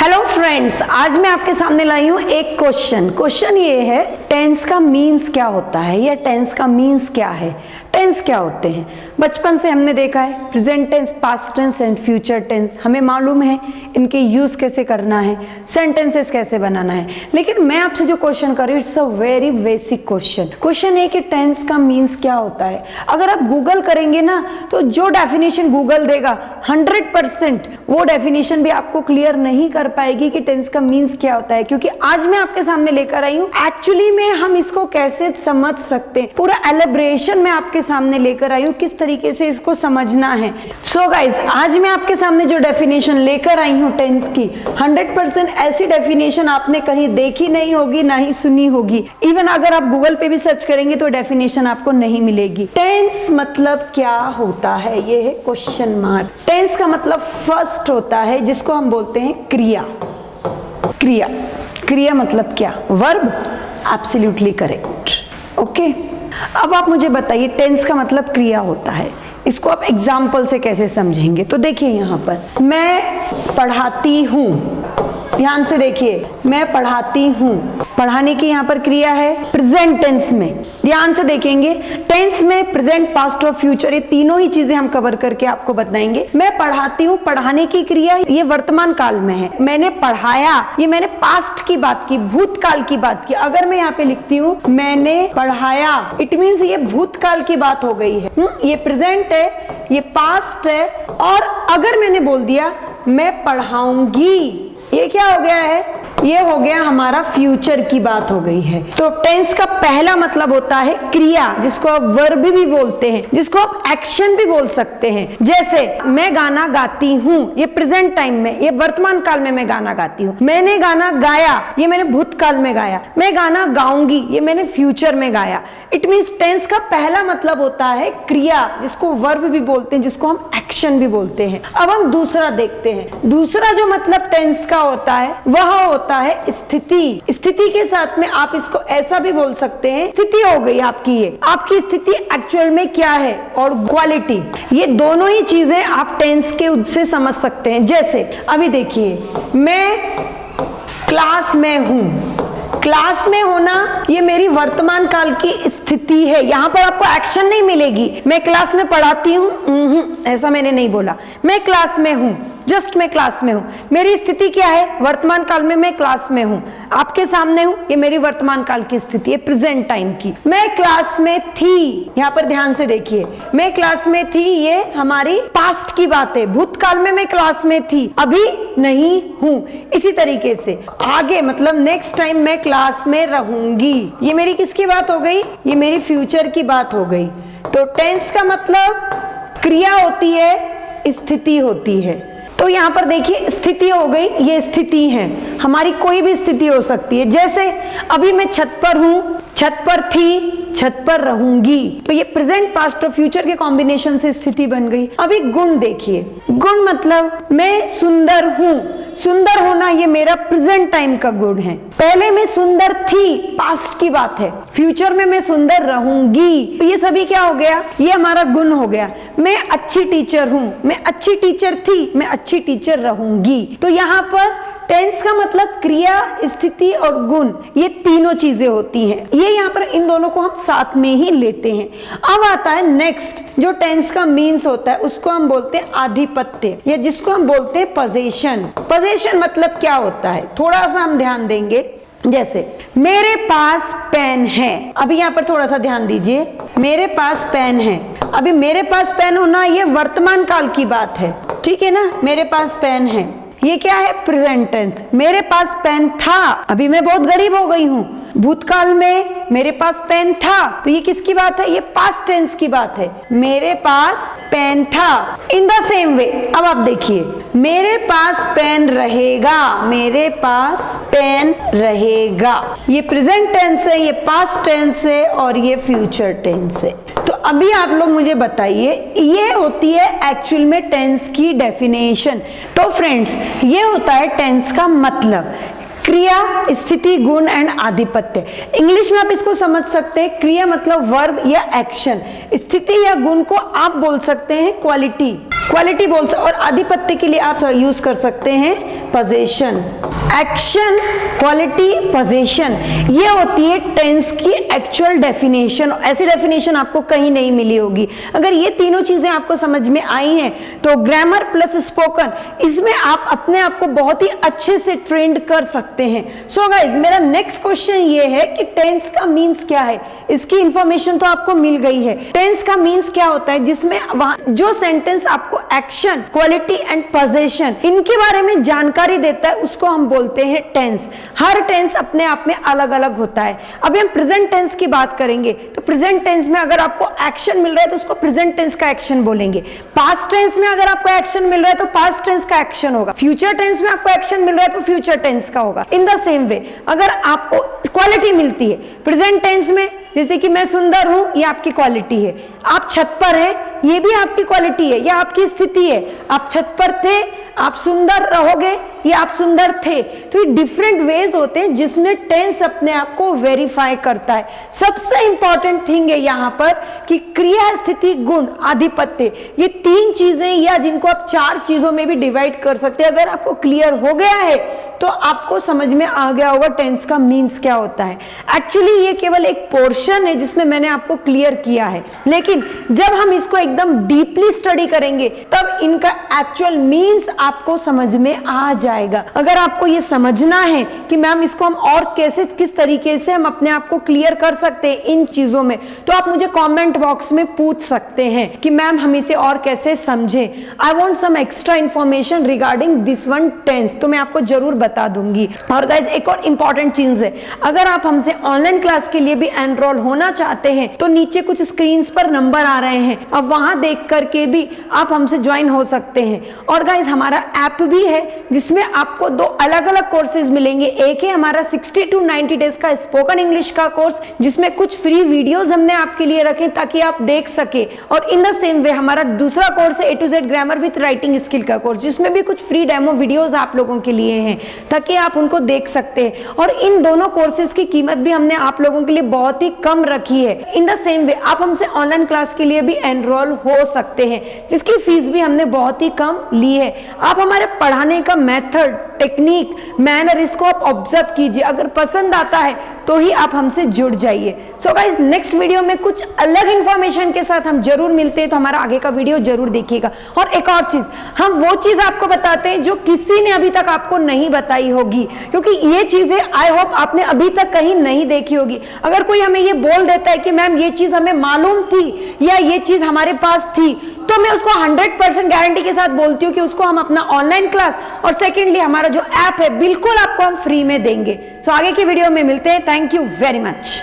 Hello friends, आज मैं आपके सामने लाई हूँ एक क्वेश्चन ये है, टेंस का मीन्स क्या होता है या टेंस का मीन्स क्या है, टेंस क्या होते हैं। बचपन से हमने देखा है present tense, past tense and future tense, हमें मालूम है इनके यूज कैसे करना है, सेंटेंसेस कैसे बनाना है। लेकिन मैं आपसे जो क्वेश्चन कर रही हूँ, it's a very basic question है कि टेंस का मीन्स क्या होता है। अगर आप गूगल करेंगे ना तो जो डेफिनेशन गूगल देगा 100% वो डेफिनेशन भी आपको क्लियर नहीं कर पाएगी कि टेंस का मीन्स क्या होता है। क्योंकि आज मैं आपके सामने लेकर आई हूँ एक्चुअली में हम इसको कैसे समझ सकते हैं, पूरा एलिब्रेशन मैं आपके सामने लेकर आई हूँ, किस तरीके से इसको समझना है। सो गाइज, आज मैं आपके सामने जो डेफिनेशन लेकर आई हूँ टेंस की, 100% ऐसी डेफिनेशन आपने कहीं देखी नहीं होगी, ना ही सुनी होगी। इवन अगर आप गूगल पे भी सर्च करेंगे तो डेफिनेशन आपको नहीं मिलेगी। टेंस मतलब क्या होता है, ये है क्वेश्चन मार्क। टेंस का मतलब फर्स्ट होता है जिसको हम बोलते हैं क्रिया। क्रिया मतलब क्या? वर्ब। Absolutely correct. ओके, अब आप मुझे बताइए टेंस का मतलब क्रिया होता है, इसको आप एग्जाम्पल से कैसे समझेंगे। तो देखिए यहाँ पर मैं पढ़ाती हूँ, ध्यान से देखिए, मैं पढ़ाती हूँ, पढ़ाने की यहाँ पर क्रिया है प्रेजेंट टेंस में। ध्यान से देखेंगे टेंस में प्रेजेंट, पास्ट और फ्यूचर, ये तीनों ही चीजें हम कवर करके आपको बताएंगे। मैं पढ़ाती हूँ, पढ़ाने की क्रिया ये वर्तमान काल में है। मैंने पढ़ाया, ये मैंने पास्ट की बात की, भूतकाल की बात की। अगर मैं यहाँ पे लिखती हूँ मैंने पढ़ाया, इट मीन्स ये भूतकाल की बात हो गई है। ये प्रेजेंट है, ये पास्ट है, और अगर मैंने बोल दिया मैं पढ़ाऊंगी, ये क्या हो गया है? ये हो गया हमारा फ्यूचर की बात हो गई है। तो टेंस का पहला मतलब होता है क्रिया, जिसको आप वर्ब भी बोलते हैं, जिसको आप एक्शन भी बोल सकते हैं। जैसे मैं गाना गाती हूँ, ये प्रेजेंट टाइम में, ये वर्तमान काल में मैं गाना गाती हूँ। मैंने गाना गाया, ये मैंने भूतकाल में गाया। मैं गाना गाऊंगी, ये मैंने फ्यूचर में गाया। इट मीन्स टेंस का पहला मतलब होता है क्रिया, जिसको वर्ब भी बोलते हैं, जिसको हम एक्शन भी बोलते हैं। अब हम दूसरा देखते हैं। दूसरा जो मतलब टेंस का होता है वह होता है स्थिति। स्थिति के साथ में आप इसको ऐसा भी बोल सकते हैं, स्थिति हो गई आपकी, ये आपकी स्थिति एक्चुअल में क्या है, और क्वालिटी, ये दोनों ही चीजें आप टेंस के से समझ सकते हैं। जैसे अभी देखिए, मैं क्लास में हूं, क्लास में होना ये मेरी वर्तमान काल की स्थिति है। यहाँ पर आपको एक्शन नहीं मिलेगी, मैं क्लास में पढ़ाती हूँ, ऐसा मैंने नहीं बोला। मैं क्लास में हूँ, जस्ट मैं क्लास में हूँ। मेरी स्थिति क्या है? वर्तमान काल में मैं क्लास में हूँ, आपके सामने हूँ, ये मेरी वर्तमान काल की स्थिति है, प्रेजेंट टाइम की। मैं क्लास में थी, यहाँ पर ध्यान से देखिए, मैं क्लास में थी, ये हमारी पास्ट की बात है। भूतकाल में मैं क्लास में थी, अभी नहीं हूँ। इसी तरीके से आगे मतलब नेक्स्ट टाइम मैं क्लास में रहूंगी, ये मेरी किसकी बात हो गई? ये मेरी फ्यूचर की बात हो गई। तो टेंस का मतलब क्रिया होती है, स्थिति होती है। तो यहाँ पर देखिए स्थिति हो गई, ये स्थिति है, हमारी कोई भी स्थिति हो सकती है। जैसे अभी मैं छत पर हूँ, छत पर थी, छत पर रहूंगी, तो ये प्रेजेंट, पास्ट और फ्यूचर के कॉम्बिनेशन से स्थिति बन गई। अभी गुण देखिए, गुण मतलब मैं सुंदर हूँ, सुंदर होना ये मेरा प्रेजेंट टाइम का गुण है। पहले मैं सुंदर थी, पास्ट की बात है, फ्यूचर में मैं सुंदर रहूंगी, तो ये सभी क्या हो गया? ये हमारा गुण हो गया। मैं अच्छी टीचर हूँ, मैं अच्छी टीचर थी, मैं अच्छी टीचर रहूंगी। तो यहाँ पर टेंस का मतलब क्रिया, स्थिति और गुण, ये तीनों चीजें होती हैं। ये यहाँ पर इन दोनों को हम साथ में ही लेते हैं। अब आता है नेक्स्ट, जो टेंस का मीन्स होता है उसको हम बोलते हैं आधिपत्य, या जिसको हम बोलते हैं पोजीशन। पोजीशन मतलब क्या होता है, थोड़ा सा हम ध्यान देंगे। जैसे मेरे पास पेन है, अभी यहाँ पर थोड़ा सा ध्यान दीजिए, मेरे पास पेन है। अभी मेरे पास पेन होना ये वर्तमान काल की बात है, ठीक है ना? मेरे पास पेन है, ये क्या है? Present tense. मेरे पास पेन था, अभी मैं बहुत गरीब हो गई हूँ। भूतकाल में मेरे पास पेन था, तो ये किसकी बात है? ये पास्ट टेंस की बात है, मेरे पास पेन था। इन द सेम वे अब आप देखिए, मेरे पास पेन रहेगा, मेरे पास पेन रहेगा, ये प्रेजेंट टेंस है, ये पास्ट टेंस है, और ये फ्यूचर टेंस है। तो अभी आप लोग मुझे बताइए, ये होती है एक्चुअल में टेंस की डेफिनेशन। तो फ्रेंड्स, ये होता है टेंस का मतलब, क्रिया, स्थिति, गुण एंड आधिपत्य। इंग्लिश में आप इसको समझ सकते हैं, क्रिया मतलब वर्ब या एक्शन, स्थिति या गुण को आप बोल सकते हैं क्वालिटी, क्वालिटी बोल सकते, और आधिपत्य के लिए आप यूज कर सकते हैं पोजीशन। एक्शन, क्वालिटी, पोजीशन, ये होती है टेंस की एक्चुअल डेफिनेशन। ऐसी डेफिनेशन आपको कहीं नहीं मिली होगी। अगर ये तीनों चीजें आपको समझ में आई हैं तो ग्रामर प्लस स्पोकन, इसमें आप अपने आप को बहुत ही अच्छे से ट्रेंड कर सकते हैं। सो गाइज, मेरा नेक्स्ट क्वेश्चन ये है कि टेंस का मीन्स क्या है। इसकी इंफॉर्मेशन तो आपको मिल गई है। टेंस का मीन्स क्या होता है, जिसमें वहां जो सेंटेंस आपको एक्शन, क्वालिटी एंड पोजीशन इनके बारे में जानकारी देता है, उसको हम बोलते हैं टेंस। हर टेंस अपने आप में अलग अलग होता है। अभी हम प्रेजेंट टेंस की बात करेंगे तो प्रेजेंट टेंस में अगर आपको एक्शन मिल रहा है तो उसको प्रेजेंट टेंस का एक्शन बोलेंगे। पास्ट टेंस में अगर आपको एक्शन मिल रहा है तो पास्ट टेंस का एक्शन होगा। फ्यूचर टेंस में आपको एक्शन मिल रहा है तो फ्यूचर टेंस का होगा। इन द सेम वे अगर आपको क्वालिटी मिलती है प्रेजेंट टेंस में, जैसे कि मैं सुंदर हूं, ये आपकी क्वालिटी है। आप छत पर हैं, ये भी आपकी क्वालिटी है, यह आपकी स्थिति है। आप छत पर थे, आप सुंदर रहोगे, ये आप सुंदर थे। तो ये डिफरेंट वेज होते हैं जिसमें टेंस अपने आप को वेरीफाई करता है। सबसे इंपॉर्टेंट थिंग है यहाँ पर कि क्रिया, स्थिति, गुण, आधिपत्य, ये तीन चीजें या जिनको आप चार चीजों में भी डिवाइड कर सकते हैं। अगर आपको क्लियर हो गया है तो आपको समझ में आ गया होगा टेंस का मीन्स क्या होता है। एक्चुअली ये केवल एक पोर्शन है जिसमें मैंने आपको क्लियर किया है, लेकिन जब हम इसको एकदम डीपली स्टडी करेंगे तब इनका एक्चुअल मीन्स आपको समझ में आ जाएगा। अगर आपको ये समझना है कि मैम इसको हम और कैसे, किस तरीके से हम अपने आप को क्लियर कर सकते हैं इन चीजों में, तो आप मुझे कमेंट बॉक्स में पूछ सकते हैं कि मैम हम इसे और कैसे समझें। I want some extra information regarding this one tense, तो मैं आपको जरूर बता दूंगी। और गाइस, एक और इंपॉर्टेंट चीज है, अगर आप हमसे ऑनलाइन क्लास के लिए भी एनरोल होना चाहते हैं तो नीचे कुछ स्क्रीन पर नंबर आ रहे हैं, अब वहां देख करके भी आप हमसे ज्वाइन हो सकते हैं। और गाइस, हमारा ऐप भी है जिसमें आपको दो अलग अलग कोर्सेज मिलेंगे। एक है हमारा 60 to 90 डेज का स्पोकन इंग्लिश का कोर्स, जिसमें कुछ फ्री वीडियोस हमने आपके लिए रखे ताकि आप देख सके। और इन द सेम वे हमारा दूसरा कोर्स है A to Z grammar with writing skill का कोर्स, जिसमें भी कुछ फ्री डेमो वीडियोस आप लोगों के लिए हैं ताकि आप उनको देख सकते हैं। और इन दोनों कोर्सेज की कीमत भी हमने आप लोगों के लिए बहुत ही कम रखी है। इन द सेम वे आप हमसे ऑनलाइन क्लास के लिए भी एनरोल हो सकते हैं, जिसकी फीस भी हमने बहुत ही कम ली है। आप हमारे पढ़ाने का मेथड, टेक्निक, मैनर, इसको आप ऑब्जर्व कीजिए। अगर पसंद आता है तो ही आप हमसे जुड़ जाइए। सो गाइस, नेक्स्ट वीडियो में कुछ अलग इंफॉर्मेशन के साथ हम जरूर मिलते हैं, तो हमारा आगे का वीडियो जरूर देखिएगा। और एक और चीज, हम वो चीज आपको बताते हैं जो किसी ने अभी तक आपको नहीं बताई होगी, क्योंकि ये चीजें आई होप आपने अभी तक कहीं नहीं देखी होगी। अगर कोई हमें ये बोल देता है कि मैम ये चीज हमें मालूम थी या ये चीज हमारे पास थी, तो मैं उसको 100% गारंटी के साथ बोलती हूँ कि उसको हम अपना ऑनलाइन क्लास और सेकेंडली हमारा जो ऐप है बिल्कुल आपको हम फ्री में देंगे। सो आगे की वीडियो में मिलते हैं। Thank you very much.